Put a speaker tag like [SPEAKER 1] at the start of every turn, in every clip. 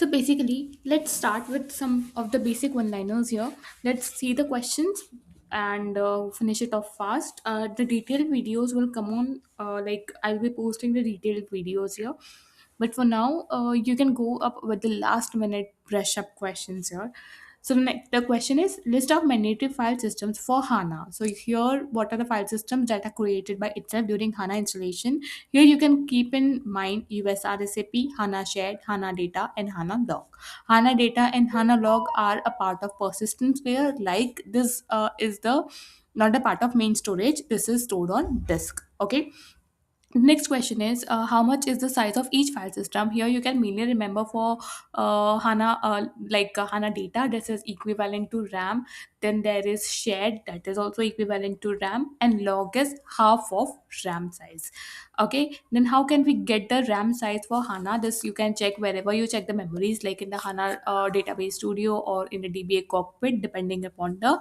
[SPEAKER 1] So basically, let's start with some of the basic one-liners here. Let's see the questions and finish it off fast. The detailed videos will come on. Like I'll be posting the detailed videos here. But for now, you can go up with the last minute brush up questions here. So the question is list of mandatory file systems for HANA. So here, what are the file systems that are created by itself during HANA installation? Here you can keep in mind USRSAP, HANA Shared, HANA Data, and HANA Log. HANA Data and HANA Log are a part of persistence layer. Like this is the not a part of main storage. This is stored on disk. Okay. Next question is how much is the size of each file system? Here you can mainly remember for HANA, HANA data, this is equivalent to RAM. Then there is shared, that is also equivalent to RAM, and log is half of RAM size. Okay, then how can we get the RAM size for HANA? This you can check wherever you check the memories, like in the HANA database studio or in the DBA cockpit, depending upon the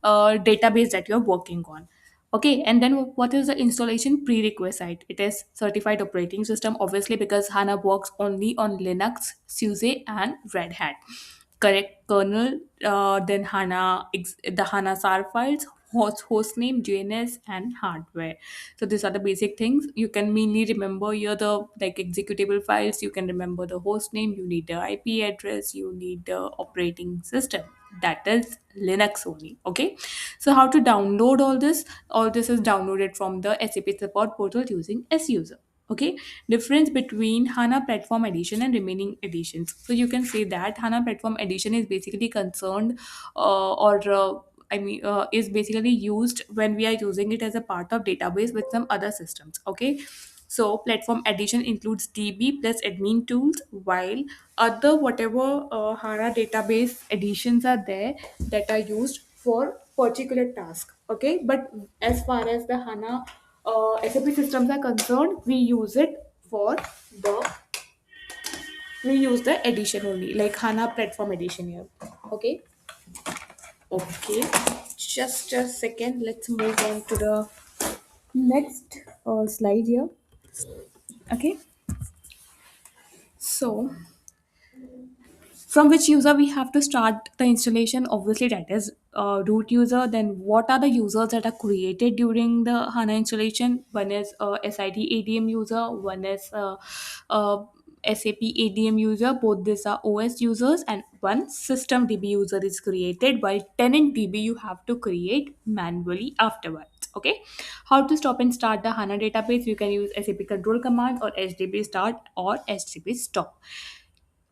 [SPEAKER 1] database that you're working on. Okay, and then what is the installation prerequisite? It is certified operating system, obviously, because HANA works only on Linux, SUSE, and Red Hat. Correct kernel, then the HANA SAR files, host name, DNS, and hardware. So these are the basic things. You can mainly remember here the like executable files. You can remember the host name. You need the IP address. You need the operating system. That is Linux only. Okay. So how to download all this? All this is downloaded from the SAP support portal using SUSE. Okay, difference between HANA Platform Edition and remaining editions. So you can say that HANA Platform Edition is basically concerned or is basically used when we are using it as a part of database with some other systems. Okay, so platform edition includes DB plus admin tools, while other whatever HANA database editions are there that are used for particular task. Okay, but as far as the HANA SAP systems are concerned, the we use the edition only, like HANA platform edition here. Okay. Okay. Just a second. Let's move on to the next slide here. Okay. So from which user we have to start the installation? Obviously that is root user. Then what are the users that are created during the HANA installation? One is SID ADM user, one is uh, SAP ADM user. Both these are OS users, and one system DB user is created, while tenant DB you have to create manually afterwards. Okay, how to stop and start the HANA database? You can use SAP control command or HDB start or HDB stop.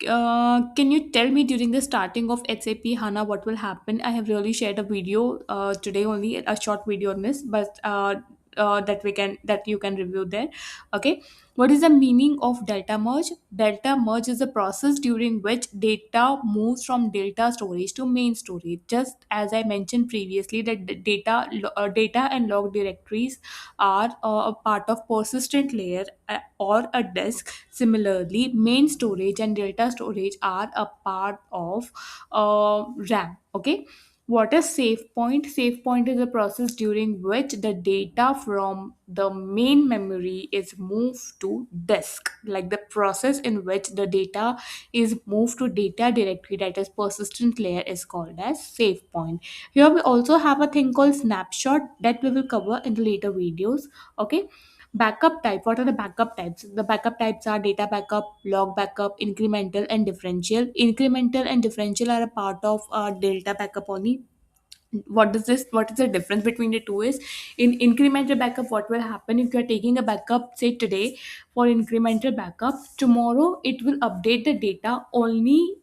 [SPEAKER 1] Can you tell me during the starting of SAP HANA what will happen? I have really shared a video today, only a short video on this, but that you can review there. Okay, what is the meaning of delta merge? Delta merge is a process during which data moves from data storage to main storage. Just as I mentioned previously, that the data and log directories are a part of persistent layer or a disk. Similarly, main storage and data storage are a part of RAM. Okay. What is save point? Save point is a process during which the data from the main memory is moved to disk. Like the process in which the data is moved to data directory, that is persistent layer, is called as save point. Here we also have a thing called snapshot that we will cover in the later videos. Okay. Backup type. What are the backup types? The backup types are data backup, log backup, incremental, and differential. Incremental and differential are a part of delta backup only. What is the difference between the two is, in incremental backup, what will happen if you are taking a backup, say today, for incremental backup, tomorrow it will update the data only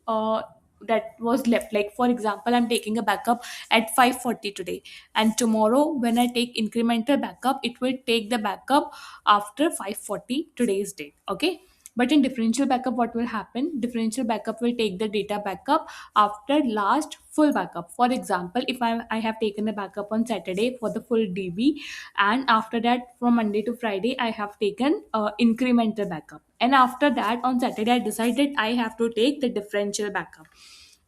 [SPEAKER 1] that was left. Like for example, I'm taking a backup at 5:40 today, and tomorrow when I take incremental backup, it will take the backup after 5:40 today's date. Okay, but in differential backup, what will happen? Differential backup will take the data backup after last full backup. For example, if I have taken a backup on Saturday for the full DB, and after that from Monday to Friday I have taken incremental backup, and after that on Saturday I decided I have to take the differential backup.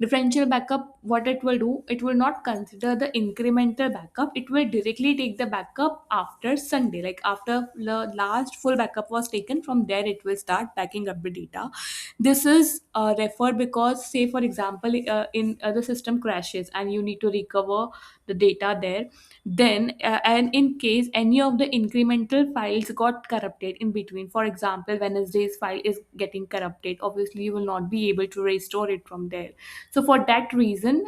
[SPEAKER 1] Differential backup, what it will do, it will not consider the incremental backup, it will directly take the backup after Sunday, like after the last full backup was taken, from there it will start backing up the data. This is referred because, say for example, in the system crashes and you need to recover the data there, then and in case any of the incremental files got corrupted in between, for example Wednesday's file is getting corrupted, obviously you will not be able to restore it from there. So for that reason,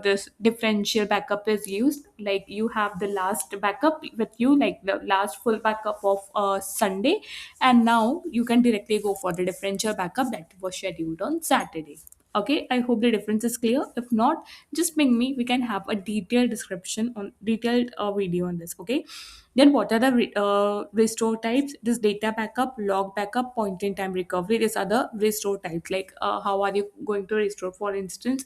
[SPEAKER 1] this differential backup is used. Like you have the last backup with you, like the last full backup of Sunday, and now you can directly go for the differential backup that was scheduled on Saturday. Okay, I hope the difference is clear. If not, just ping me. We can have a detailed description on detailed video on this. Okay. Then what are the restore types? This data backup, log backup, point in time recovery. These are the restore types. Like how are you going to restore? For instance,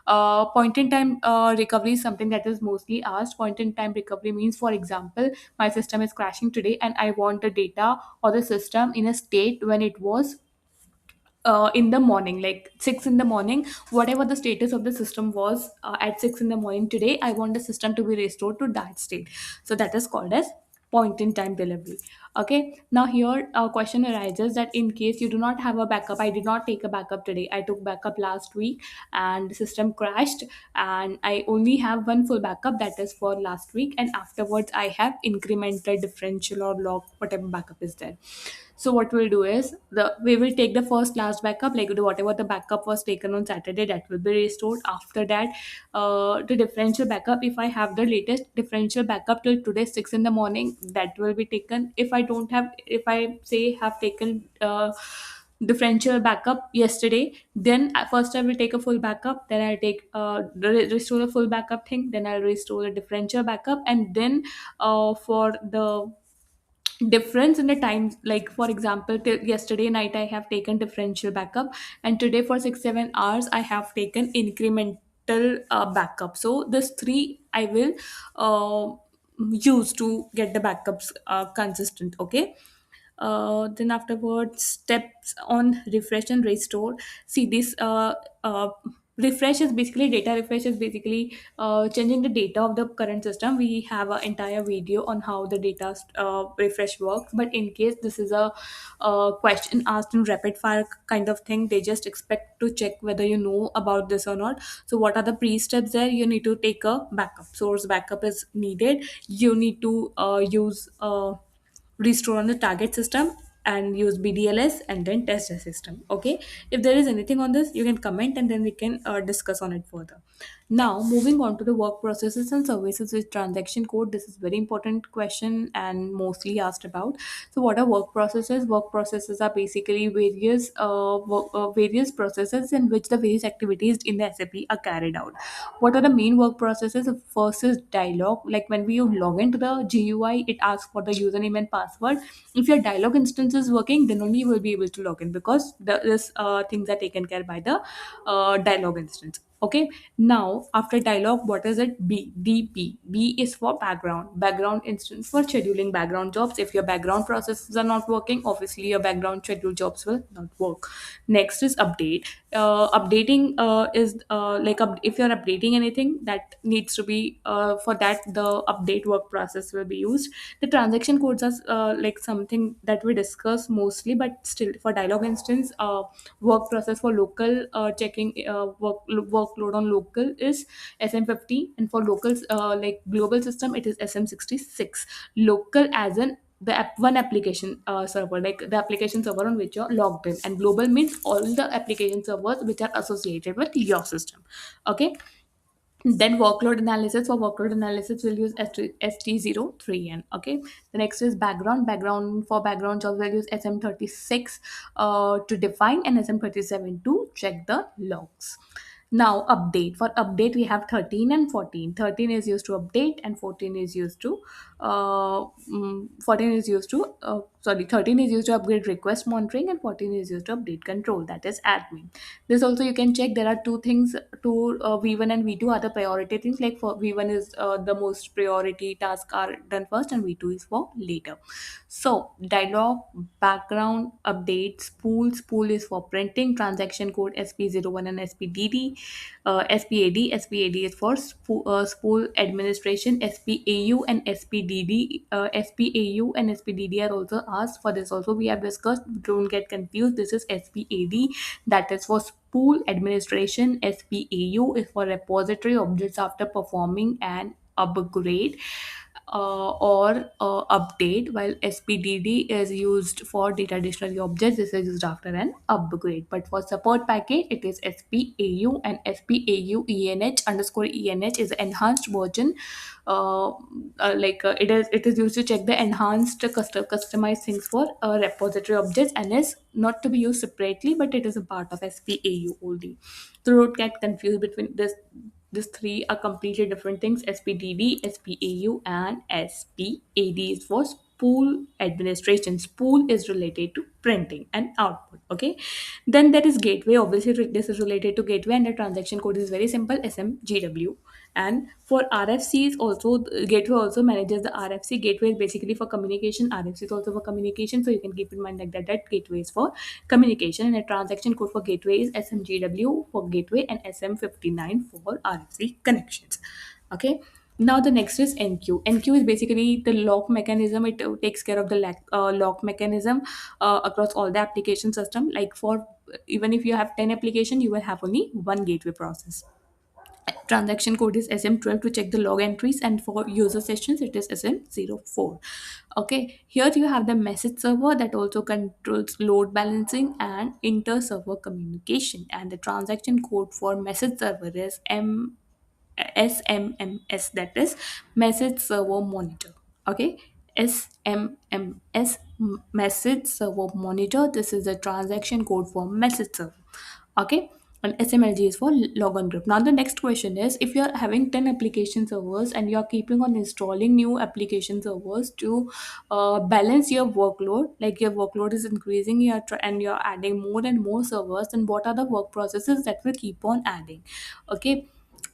[SPEAKER 1] point in time recovery is something that is mostly asked. Point in time recovery means, for example, my system is crashing today and I want the data or the system in a state when it was in the morning, like 6 in the morning, whatever the status of the system was at 6 in the morning today, I want the system to be restored to that state. So that is called as point in time delivery. Okay, now here a question arises that in case you do not have a backup, I did not take a backup today, I took backup last week and the system crashed, and I only have one full backup that is for last week, and afterwards I have incremental, differential or log, whatever backup is there. So what we'll do is, the we will take the first last backup, like whatever the backup was taken on Saturday, that will be restored. After that, the differential backup, if I have the latest differential backup till today 6 in the morning, that will be taken. If I don't have, if I say have taken differential backup yesterday, then first I will take a full backup, then I'll take restore the full backup thing, then I'll restore the differential backup, and then for the difference in the times, like for example till yesterday night I have taken differential backup, and today for 6 7 hours I have taken incremental backup. So this three I will uh, use to get the backups consistent. Okay. Then afterwards, steps on refresh and restore. See this refresh is basically, data refresh is basically changing the data of the current system. We have an entire video on how the data refresh works, but in case this is a question asked in rapid fire kind of thing, they just expect to check whether you know about this or not. So what are the pre-steps there? You need to take a backup, source backup is needed. You need to use restore on the target system and use BDLS and then test the system. Okay. If there is anything on this, you can comment and then we can discuss on it further. Now, moving on to the work processes and services with transaction code. This is very important question and mostly asked about. So, what are work processes? Work processes are basically various processes in which the various activities in the SAP are carried out. What are the main work processes? First is dialog. Like when we log into the GUI, it asks for the username and password. If your dialog instance is working, then only you will be able to log in, because this things are taken care by the dialog instance. Okay. Now after dialog, what is it? B is for background instance for scheduling background jobs. If your background processes are not working, obviously your background scheduled jobs will not work. Next is update. Updating is if you're updating anything that needs to be for that, the update work process will be used. The transaction codes are like something that we discuss mostly, but still for dialog instance, work process for local checking workload on local is SM50, and for locals like global system it is SM66. Local as in the one application server, like the application server on which you're logged in, and global means all the application servers which are associated with your system. Okay. Then workload analysis. For workload analysis, we'll use ST03N. Okay. The next is background. Background, for background jobs, we'll use SM36 to define, and SM37 to check the logs. Now update. For update, we have 13 and 14. 13 is used to update and 14 is used to 14 is used to sorry 13 is used to upgrade request monitoring, and 14 is used to update control, that is admin. This also you can check. There are two things to V1 and V2 are the priority things. Like for V1 is the most priority task are done first, and V2 is for later. So, dialog, background, updates, spool is for printing, transaction code SP01 and SPDD, SPAD is for spool administration, SPAU and SPDD, SPAU and SPDD are also asked. For this also we have discussed, don't get confused, this is SPAD, that is for spool administration. SPAU is for repository objects after performing an upgrade or update, while SPDD is used for data dictionary objects. This is used after an upgrade. But for support package, it is SPAU, and SPAU ENH underscore ENH is the enhanced version. It is used to check the enhanced customized things for repository objects, and is not to be used separately, but it is a part of SPAU only. So don't get confused between this. These three are completely different things: SPDD, SPAU, and SPAD is for spool administration. Spool is related to printing and output. Okay. Then there is gateway. Obviously, this is related to gateway, and the transaction code is very simple: SMGW. And for RFCs, also, the gateway also manages the RFC. Gateway is basically for communication. RFC is also for communication. So you can keep in mind like that. That gateway is for communication, and the transaction code for gateway is SMGW for gateway and SM59 for RFC connections. Okay. Now the next is NQ. NQ is basically the lock mechanism. It takes care of the lock mechanism across all the application system. Like for even if you have 10 application, you will have only one gateway process. Transaction code is SM12 to check the log entries, and for user sessions it is SM04. Okay, here you have the message server that also controls load balancing and inter server communication, and the transaction code for message server is SMMS, that is message server monitor. Okay, SMMS, message server monitor. This is the transaction code for message server. Okay, and SMLG is for logon group. Now the next question is, if you are having 10 application servers and you are keeping on installing new application servers to balance your workload, like your workload is increasing, and you're adding more and more servers, then what are the work processes that will keep on adding? Okay,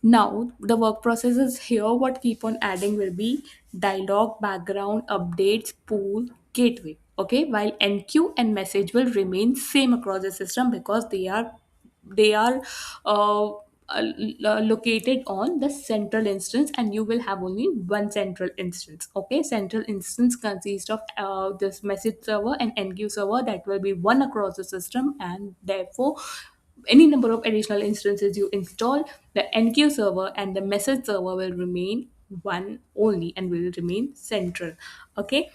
[SPEAKER 1] now the work processes here what keep on adding will be dialog, background, updates, pool, gateway. Okay, while NQ and message will remain same across the system because they are uh, located on the central instance, and you will have only one central instance. Okay, central instance consists of this message server and NQ server that will be one across the system, and therefore any number of additional instances you install, the NQ server and the message server will remain one only and will remain central. Okay,